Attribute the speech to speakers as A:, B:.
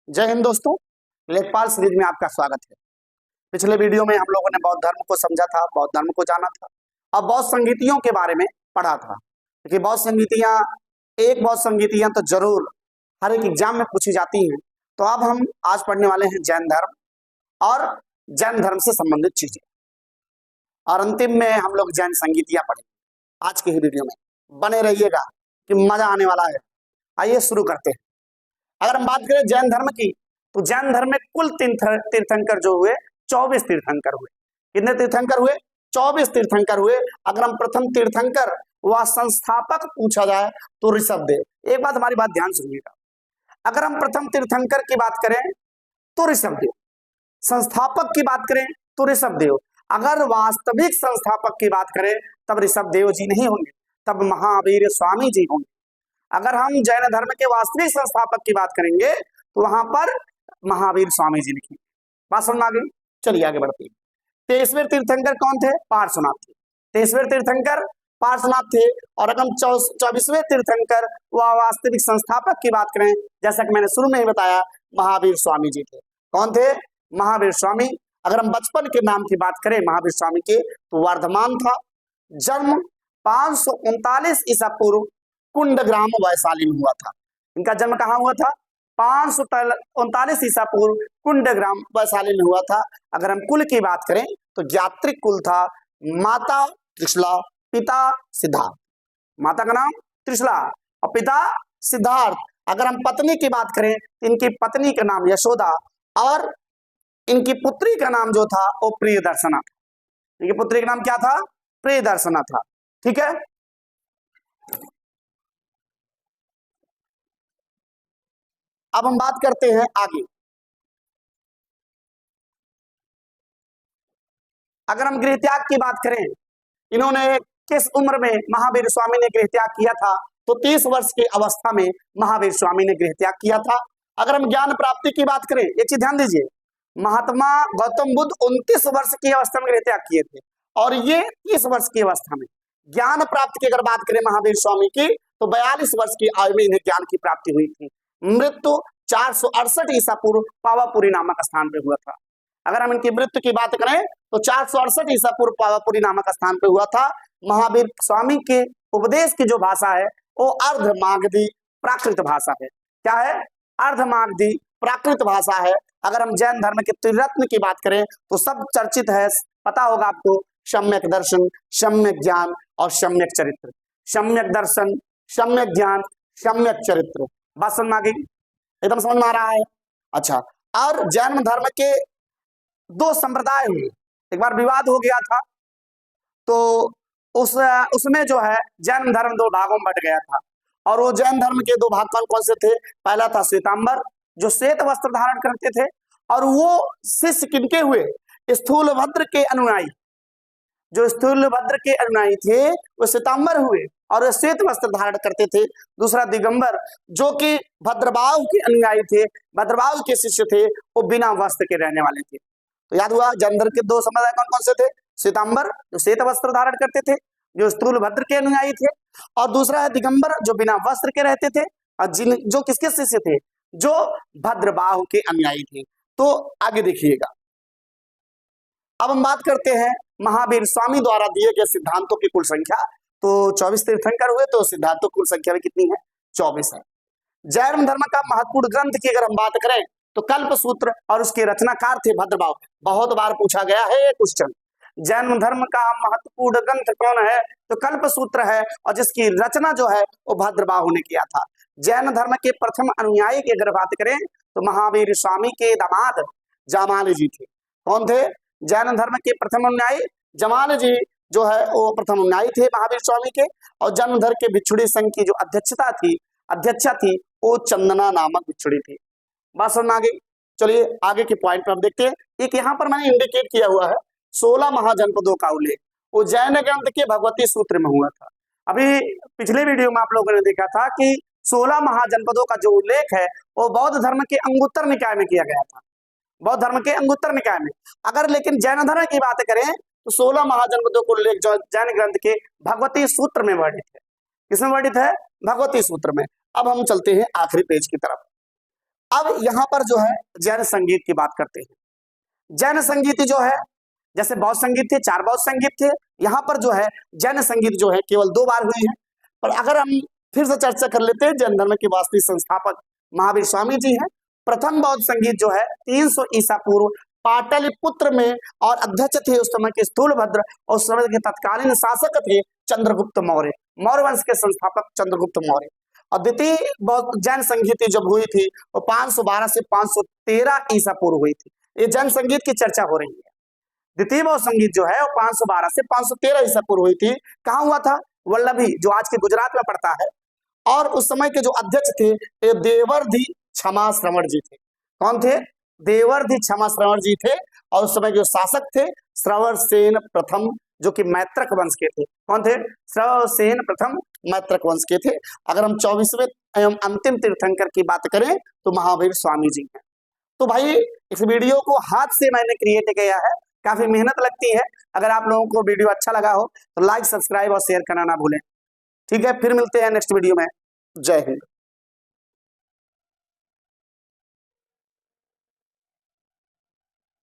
A: जय हिंद दोस्तों, लेखपाल सीरीज में आपका स्वागत है। पिछले वीडियो में हम लोगों ने बौद्ध धर्म को समझा था, बौद्ध धर्म को जाना था और बौद्ध संगीतियों के बारे में पढ़ा था। क्योंकि बौद्ध संगीतियां तो जरूर हर एक एग्जाम में पूछी जाती हैं। तो अब हम आज पढ़ने वाले हैं जैन धर्म और जैन धर्म से संबंधित चीजें, और अंतिम में हम लोग जैन संगीतियां पढ़ेंगे। आज के ही वीडियो में बने रहिएगा कि मजा आने वाला है। आइए शुरू करते हैं। अगर हम बात करें जैन धर्म की, तो जैन धर्म में कुल तीर्थंकर जो हुए 24 तीर्थंकर हुए। कितने तीर्थंकर हुए? 24 तीर्थंकर हुए। अगर हम प्रथम तीर्थंकर व संस्थापक पूछा जाए तो ऋषभदेव। एक बात हमारी बात ध्यान सुनिएगा, अगर हम प्रथम तीर्थंकर की बात करें तो ऋषभदेव, संस्थापक की बात करें तो ऋषभदेव। अगर वास्तविक संस्थापक की बात करें तब ऋषभदेव जी नहीं होंगे, तब महावीर स्वामी जी होंगे। अगर हम जैन धर्म के वास्तविक संस्थापक की बात करेंगे तो वहां पर महावीर स्वामी जी लिखेंगे। बात समझ आ गई? चलिए आगे बढ़ते हैं। 23वें तीर्थंकर कौन थे? पार्श्वनाथ थे। 23वें तीर्थंकर पार्श्वनाथ थे। और अगर हम 24वें तीर्थंकर व वास्तविक संस्थापक की बात करें, जैसा कि मैंने शुरू में ही बताया, महावीर स्वामी जी थे। कौन थे? महावीर स्वामी। अगर हम बचपन के नाम की बात करें महावीर स्वामी के, तो वर्धमान था। जन्म 539 ईसा पूर्व कुंडग्राम वैशाली में हुआ था। इनका जन्म कहाँ हुआ था? 539 ईसा पूर्व कुंडग्राम वैशाली में हुआ था। अगर हम कुल की बात करें तो ज्ञात्रिक कुल था। माता त्रिशला, पिता सिद्धार्थ। माता का नाम त्रिशला और पिता सिद्धार्थ। अगर हम पत्नी की बात करें तो इनकी पत्नी का नाम यशोदा और इनकी पुत्री का नाम जो था वो प्रियदर्शना था। इनकी पुत्री का नाम क्या था? प्रियदर्शना था। ठीक है। अब हम बात करते हैं आगे। अगर हम गृह त्याग की बात करें, इन्होंने किस उम्र में महावीर स्वामी ने गृह त्याग किया था? तो 30 वर्ष की अवस्था में महावीर स्वामी ने गृह त्याग किया था। अगर हम ज्ञान प्राप्ति की बात करें, एक चीज ध्यान दीजिए, महात्मा गौतम बुद्ध 29 वर्ष की अवस्था में गृह त्याग किए थे और ये 30 वर्ष की अवस्था में। ज्ञान प्राप्ति की अगर बात करें महावीर स्वामी की, तो 42 वर्ष की आयु में इन्हें ज्ञान की प्राप्ति हुई थी। मृत्यु 468 ईसा पूर्व पावापुरी नामक स्थान पे हुआ था। अगर हम इनकी मृत्यु की बात करें तो 468 ईसा पूर्व पावापुरी नामक स्थान पे हुआ था। महावीर स्वामी के उपदेश की जो भाषा है वो अर्धमागधी प्राकृत भाषा है। क्या है? अर्धमागधी प्राकृत भाषा है। अगर हम जैन धर्म के त्रिरत्न की बात करें तो सब चर्चित है, पता होगा आपको, सम्यक दर्शन, सम्यक ज्ञान और सम्यक चरित्र। सम्यक दर्शन, सम्यक ज्ञान, सम्यक चरित्र। बात समझ में आ गई? एकदम समझ में आ रहा है? अच्छा, और जैन धर्म के दो संप्रदाय हुए। एक बार विवाद हो गया था, तो उसमें जो है जैन धर्म दो भागों में बट गया था। और वो जैन धर्म के दो भाग कौन कौन से थे? पहला था श्वेतांबर, जो श्वेत वस्त्र धारण करते थे, और वो शिष्य किनके हुए? स्थूलभद्र के अनुयायी। जो स्थूलभद्र के अनुयायी थे वो श्वेतांबर हुए और श्वेत वस्त्र धारण करते थे। दूसरा दिगंबर, जो कि भद्रबाहु के अनुयायी थे, भद्रबाहु के शिष्य थे, वो बिना वस्त्र के रहने वाले थे। तो याद हुआ, जैन धर्म के दो संप्रदाय कौन कौन से थे? श्वेतांबर, जो श्वेत वस्त्र धारण करते थे, जो स्थूलभद्र के अनुयायी थे, और दूसरा है दिगंबर, जो बिना वस्त्र के रहते थे, और जो किसके शिष्य थे? जो भद्रबाहु के अनुयायी थे। तो आगे देखिएगा, अब हम बात करते हैं महावीर स्वामी द्वारा दिए गए सिद्धांतों की कुल संख्या। तो 24 तीर्थंकर हुए, तो सिद्धांतों की कुल संख्या में कितनी है? 24 है। जैन धर्म का महत्वपूर्ण ग्रंथ की अगर हम बात करें तो कल्प सूत्र, और उसके रचनाकार थे भद्रबाहु। बहुत बार पूछा गया है ये क्वेश्चन। जैन धर्म का महत्वपूर्ण ग्रंथ कौन है? तो कल्प सूत्र है, और जिसकी रचना जो है वो भद्रबाहु ने किया था। जैन धर्म के प्रथम अनुयायी की अगर बात करें तो महावीर स्वामी के दामाद जामाल जी थे। कौन थे? जैन धर्म के प्रथम अनुयायी जमाल जी जो है वो प्रथम अनुयायी थे महावीर स्वामी के। और जैन धर्म के भिक्षुणी संघ की जो अध्यक्षा थी वो चंदना नामक भिक्षुणी थी। बात समझ में आ गई? चलिए आगे के पॉइंट पर देखते हैं। एक यहाँ पर मैंने इंडिकेट किया हुआ है 16 महाजनपदों का उल्लेख, वो जैन ग्रंथ के भगवती सूत्र में हुआ था। अभी पिछले वीडियो में आप लोगों ने देखा था कि 16 महाजनपदों का जो उल्लेख है वो बौद्ध धर्म के अंगुत्तर निकाय में किया गया था। बौद्ध धर्म के अंगुत्तर निकाय में। अगर लेकिन जैन धर्म की बात करें तो 16 महाजनपदों को उल्लेख जो जैन ग्रंथ के भगवती सूत्र में वर्णित है। किसमें वर्णित है? भगवती सूत्र में। अब हम चलते हैं आखिरी पेज की तरफ। अब यहाँ पर जो है जैन संगीत की बात करते हैं। जैन संगीत जो है, जैसे बौद्ध संगीत थे, 4 बौद्ध संगीत थे, यहाँ पर जो है जैन संगीत जो है केवल 2 बार हुए हैं। पर अगर हम फिर से चर्चा कर लेते हैं, जैन धर्म के वास्तविक संस्थापक महावीर स्वामी जी हैं। प्रथम बौद्ध संगीत जो है 300 ईसा पूर्व पाटलिपुत्र में, और अध्यक्ष थे उस समय के स्थूलभद्र, और उस समय के तत्कालीन शासक थे चंद्रगुप्त मौर्य, मौर्य वंश के संस्थापक चंद्रगुप्त मौर्य। और द्वितीय जैन संगीत जब हुई थी वो 512 से 513 ईसा पूर्व हुई थी। ये जैन संगीत की चर्चा हो रही है। द्वितीय बौद्ध संगीत जो है वो 512 से 513 ईसा पूर्व हुई थी। कहाँ हुआ था? वल्लभी, जो आज के गुजरात में पड़ता है। और उस समय के जो अध्यक्ष थे ये देवर्धि क्षमा श्रवण जी थे। कौन थे? देवर्धि क्षमा श्रवण जी थे। और उस समय जो शासक थे श्रवणसेन प्रथम, जो कि मैत्रक वंश के थे। कौन थे? श्रवणसेन प्रथम मैत्रक वंश के थे। अगर हम 24वें एवं अंतिम तीर्थंकर की बात करें तो महावीर स्वामी जी हैं। तो भाई इस वीडियो को हाथ से मैंने क्रिएट किया है, काफी मेहनत लगती है। अगर आप लोगों को वीडियो अच्छा लगा हो तो लाइक, सब्सक्राइब और शेयर करना ना भूलें। ठीक है, फिर मिलते हैं नेक्स्ट वीडियो में। जय हिंद।